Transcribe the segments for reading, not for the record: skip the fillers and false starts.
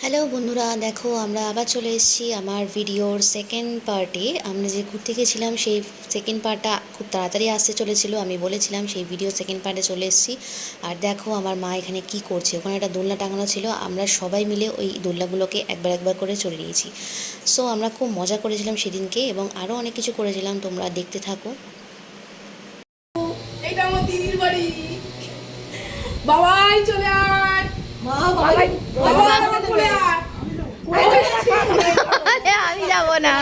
Hello বন্ধুরা, দেখো আমরা আবার চলে এসেছি আমার ভিডিওর সেকেন্ড পার্টে। আমরা যে ঘুরতে গেছিলাম সেই সেকেন্ড পার্টটা খুব তাড়াতাড়ি আসতে চলেছিল, আমি বলেছিলাম সেই ভিডিও সেকেন্ড পার্টে চলে এসেছি। আর দেখো আমার মা এখানে কি করছে, ওখানে একটা দোলনা টাঙানো ছিল, আমরা সবাই মিলে ওই দোলনাগুলোকে একবার একবার করে চড়ে নিয়েছি। সো আমরা খুব মজা করেছিলাম সেদিনকে এবং আরও অনেক কিছু করেছিলাম, তোমরা দেখতে থাকো। এটা আমার দিদির বাড়ি। বাবাই চলে আয়। মা বাবাই চলে আয়। আমি যাবো না।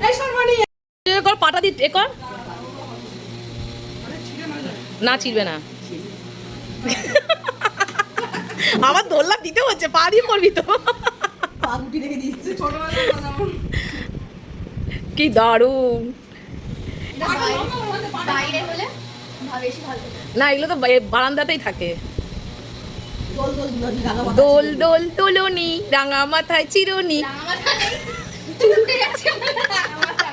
এই শর্মানি কর পাটা দি কর না ছিড়বে না আমার দোল্লা দিতে হচ্ছে পা দিয়ে পড়বি তো পাগুটি রেখে দিচ্ছে ছোটবেলা কি দারুণ বাইরে হলে বেশি ভালো। না এগুলো তো বারান্দাতেই থাকে। দোল দোল দুলানি রাঙা মাথা দোল দোল তুলনি রাঙা মাথায় চিরুনি রাঙামাথা নেই, চুল উঠে গেছে রাঙামাথা।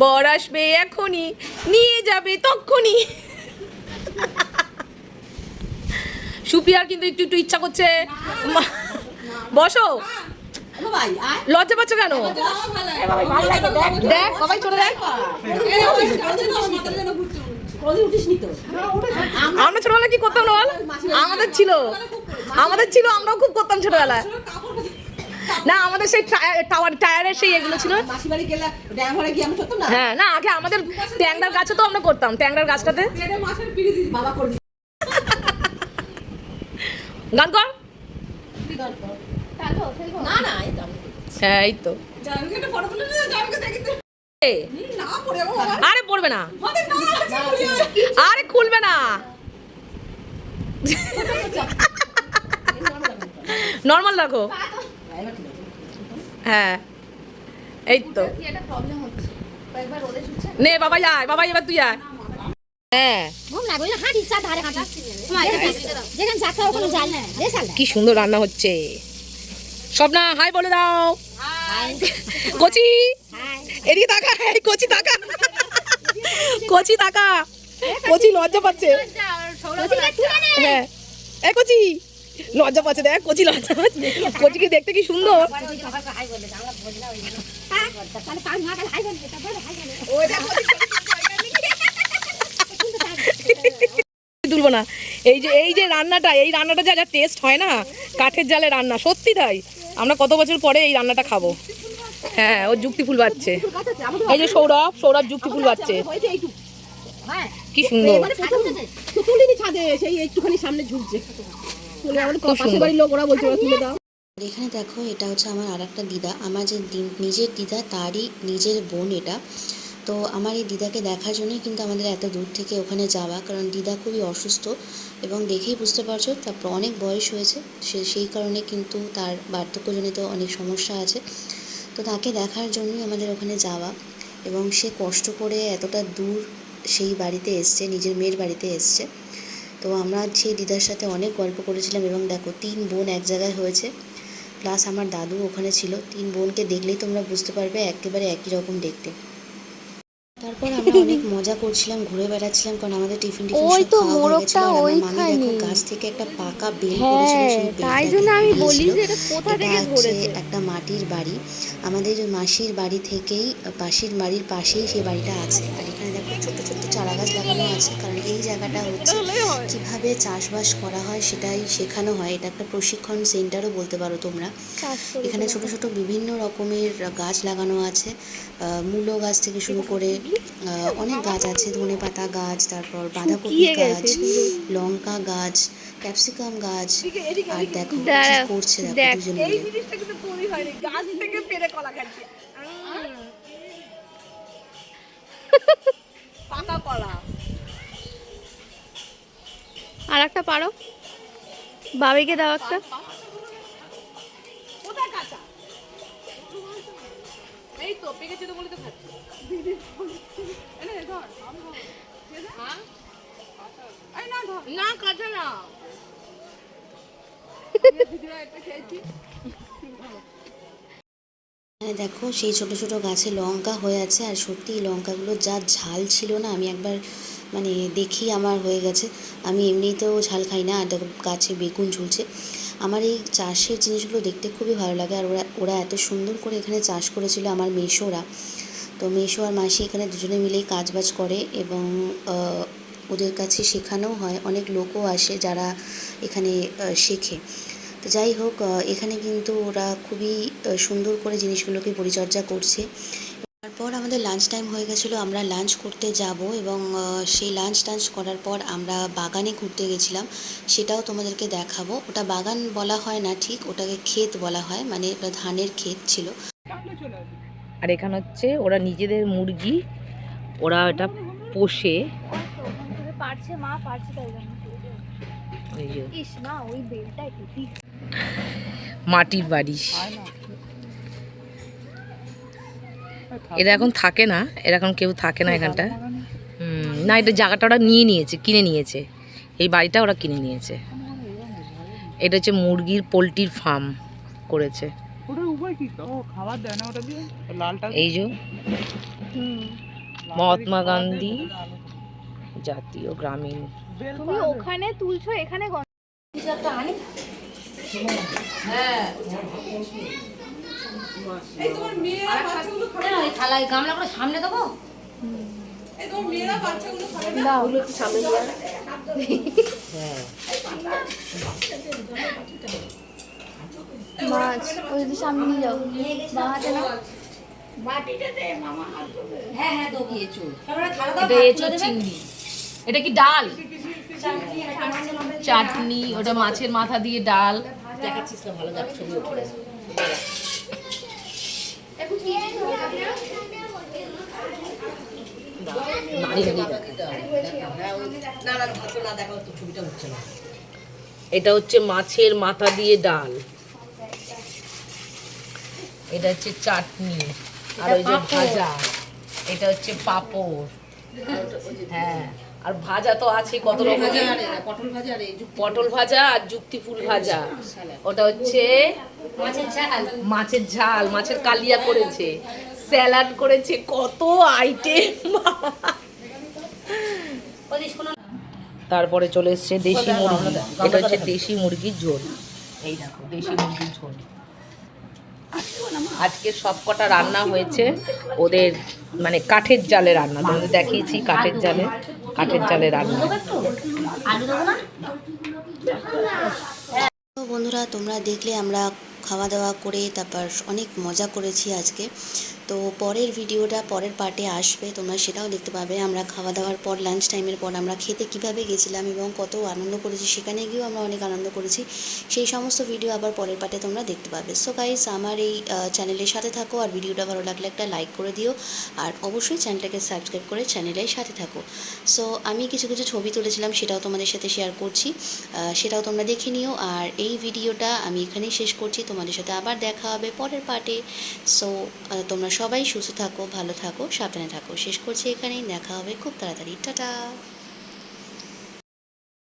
বর আসবে এখনই নিয়ে যাবে তক্ষুনি। সুপিয়ার কিন্তু একটু একটু ইচ্ছা করছে। বসো, ভাই আয় লজ্জা পাচ্ছ কেন? দেখ বাবাই ছোট দেখ। আমরা ছোটবেলায় কি করতাম না বল? আমাদের ছিল আমরাও খুব করতাম ছোটবেলায়। না আমাদের সেই টায়ারের সেই এগুলো ছিল। মাসি বাড়ি গেলে ড্যামরে গিয়ে আমি করতাম না। হ্যাঁ না আগে আমাদের ট্যাংরার গাছে তো আমরা করতাম, ট্যাংরার গাছটাতে মাসের পিড়ি দিদি বাবা করে দিদি গান কর। টানবো, ফেলবো? না না হ্যাঁ এই তো জানকে একটা ফটো তুলে দিও জানকে দেখতে এ, না পড়ে বাবা আরে পড়বে না, মানে না আরে খুলবে না, নর্মাল রাখো। হ্যাঁ এই তো কি একটা প্রবলেম হচ্ছে, কয়েকবার রোদে ছুটছে। নে বাবাই আয়, বাবাই এবার তুই আয়। হ্যাঁ ঘুম না বলি হাঁটি চা ধারে হাঁটি যেখানে চা খাও ওখানে যাই না রে সাল কি সুন্দর রান্না হচ্ছে। স্বপ্না হাই বলে দাও। কচি এদিকে তাকা, এই কচি তাকা, কচি তাকা, কচি লজ্জা পাচ্ছে। হ্যাঁ এ কচি লজ্জা পাচ্ছে, দেখ কচি লজ্জা পাচ্ছে। কচিকে দেখতে কি সুন্দর। তুলবো না। এই যে রান্নাটা, এই রান্নাটা যা যা টেস্ট হয় না, কাঠের জালে রান্না, সত্যি তাই। আমরা কত বছর পরে এই রান্নাটা খাবো। হ্যাঁ ও যুক্তি ফুল বাচ্ছে, এই যে সৌরভ যুক্তি ফুল বাচ্ছে, কি সুন্দর। তুলিনি ছাদে সেই একটুখানি সামনে ঝুলছে তুলে আমাদের পাশের বাড়ির লোক ওরা বলছে ওরা তুলে দাও। এখানে দেখো এটা হচ্ছে আমার আর একটা দিদা, আমার যে নিজের দিদা তারই নিজের বোন এটা। তো আমার এই দিদাকে দেখার জন্যই কিন্তু আমাদের এত দূর থেকে ওখানে যাওয়া, কারণ দিদা খুবই অসুস্থ এবং দেখেই বুঝতে পারছো, তারপর অনেক বয়স হয়েছে, সেই কারণে কিন্তু তার বার্ধক্যজনিত অনেক সমস্যা আছে। তো তাকে দেখার জন্যই আমাদের ওখানে যাওয়া, এবং সে কষ্ট করে এতটা দূর সেই বাড়িতে এসছে, নিজের মেয়ের বাড়িতে এসছে। তো আমরা সেই দিদার সাথে অনেক গল্প করেছিলাম এবং দেখো 3 বোন এক জায়গায় হয়েছে, প্লাস আমার দাদু ওখানে ছিল। 3 বোনকে দেখলেই তোমরা বুঝতে পারবে একেবারে একই রকম দেখতে। তারপর আমরা অনেক মজা করছিলাম, ঘুরে বেড়াচ্ছিলাম, কারণ আমাদের টিফিন ওই সব তো খাওয়া হয়ে গেছিল। আর আমার মামি দেখো মোরগটা গাছ থেকে একটা পাকা বেল করেছিল, সেই তাই বেলটা জন্য আমি বলি দিয়েছিল। যে এটা কোথা এটা থেকে হচ্ছে ধরেছে। একটা মাটির বাড়ি, আমাদের মাসির বাড়ি থেকেই পাশের বাড়ির পাশেই সেই বাড়িটা আছে। আর এখানে দেখো ছোট্ট ছোট্ট চারা গাছ লাগানো আছে, কারণ এই জায়গাটা হচ্ছে কিভাবে চাষবাস করা হয় সেটাই শেখানো হয়। এটা একটা প্রশিক্ষণ সেন্টারও বলতে পারো তোমরা। এখানে ছোট ছোট বিভিন্ন রকমের গাছ লাগানো আছে, মূলো গাছ থেকে শুরু করে অনেক গাছ আছে, ধনেপাতা গাছ, তারপর বাঁধাকপি গাছ, লঙ্কা গাছ, ক্যাপসিকাম গাছ। আর দেখো কি করছে, দেখো দুজন মিলে। জিনিসটা কিন্তু খুবই হয়নি, গাছ থেকে পেরে কলা খাচ্ছে, পাকা কলা। আর একটা পারো বাবিকে দাও একটা। কোথায় কাঁচা? এই তো পেকেছে তো বলে তো খাচ্ছি। না কাঁচা না। দেখো সেই ছোট ছোট গাছে লঙ্কা হয়ে আছে, আর সত্যি এই লঙ্কাগুলো যা ঝাল ছিল না, আমি একবার মানে দেখি আমার হয়ে গেছে। আমি এমনিতেও ঝাল খাই না, আর দেখো গাছে বেগুন ঝুলছে। আমার এই চাষের জিনিসগুলো দেখতে খুবই ভালো লাগে, আর ওরা ওরা এত সুন্দর করে এখানে চাষ করেছিল আমার মেসোরা। তো মেসো আর মাসি এখানে দুজনে মিলেই কাজবাজ করে, এবং ওদের কাছে শেখানোও হয়, অনেক লোকও আসে যারা এখানে শেখে। তো যাই হোক, এখানে কিন্তু ওরা খুবই সুন্দর করে জিনিসগুলোকে পরিচর্যা করছে। তারপর আমাদের লাঞ্চ টাইম হয়ে গেছিলো, আমরা লাঞ্চ করতে যাব, এবং সেই লাঞ্চ টাঞ্চ করার পর আমরা বাগানে ঘুরতে গেছিলাম, সেটাও তোমাদেরকে দেখাবো। ওটা বাগান বলা হয় না ঠিক, ওটাকে ক্ষেত বলা হয়, মানে ওটা ধানের ক্ষেত ছিল। আর এখানে হচ্ছে ওরা নিজেদের মুরগি, ওরা এটা পোষে। পারছে মা, পারছে তাই জন্য। ওই যে ইস মা, ওই বেলটাই টুটি। মাটির বাড়ি। এরা এখন থাকে না, এরা এখন কেউ থাকে না এখানটা। না, এটা জায়গাটা ওরা নিয়ে নিয়েছে, কিনে নিয়েছে, এই বাড়িটা ওরা কিনে নিয়েছে। এটা হচ্ছে মুরগির পোলট্রির ফার্ম করেছে। এই যে মহাত্মা গান্ধী জাতীয় গ্রামীণ। তুমি ওখানে তুলছো, এখানে থালায় গামলা করে সামনে দেবো। মাছ ওই যদি সামনে নিয়ে যাও, বাহাতে না। এটা এঁচোড় চিংড়ি। এটা কি ডাল? চাটনি, ওটা মাছের মাথা দিয়ে ডাল। দেখাচ্ছিস না, ভালো যাক, ছবি উঠে গেছে। এটা হচ্ছে মাছের মাথা দিয়ে ডাল, এটা হচ্ছে চাটনি, আর ওই যে ভাজা, এটা হচ্ছে পাঁপড়। হ্যাঁ, আর ভাজা তো আছে কত রকম, পটল ভাজা আর যুক্তি ফুল ভাজা। ওটা হচ্ছে মাছের ঝাল, মাছের কালিয়া করেছে, স্যালাড করেছে, কত আইটেম। তারপরে চলে এসছে দেশি মুরগি, এটা হচ্ছে দেশি মুরগির ঝোল। এই দেখো দেশি মুরগির ঝোল। আজকে সব কটা রান্না হয়েছে ওদের, মানে কাঠের জালে রান্না, তোমাদের দেখিয়েছি কাঠের জালে রান্না। তো বন্ধুরা, তোমরা দেখলে আমরা খাওয়া দাওয়া করে তারপর অনেক মজা করেছি আজকে। তো পরের ভিডিওটা পরের পার্টে আসবে, তোমরা সেটাও দেখতে পাবে। আমরা খাওয়া দাওয়ার পর লাঞ্চ টাইমের পর আমরা খেতে কিভাবে গেছিলাম এবং কত আনন্দ করেছি, সেখানে গিয়েও আমরা অনেক আনন্দ করেছি। সেই সমস্ত ভিডিও আবার পরের পার্টে তোমরা দেখতে পাবে। সো গাইস, আমার এই চ্যানেলের সাথে থাকো, আর ভিডিওটা ভালো লাগলে একটা লাইক করে দিও, আর অবশ্যই চ্যানেলটাকে সাবস্ক্রাইব করে চ্যানেলের সাথে থাকো। সো আমি কিছু কিছু ছবি তুলেছিলাম, সেটাও তোমাদের সাথে শেয়ার করছি, সেটাও তোমরা দেখে নিও। আর এই ভিডিওটা আমি এখানেই শেষ করছি, তোমাদের সাথে আবার দেখা হবে পরের পার্টে। সো তোমরা সবাই সুস্থ থাকো, ভালো থাকো, সাবধানে থাকো। শেষ করছি এখানেই, দেখা হবে খুব তাড়াতাড়ি। টাটা।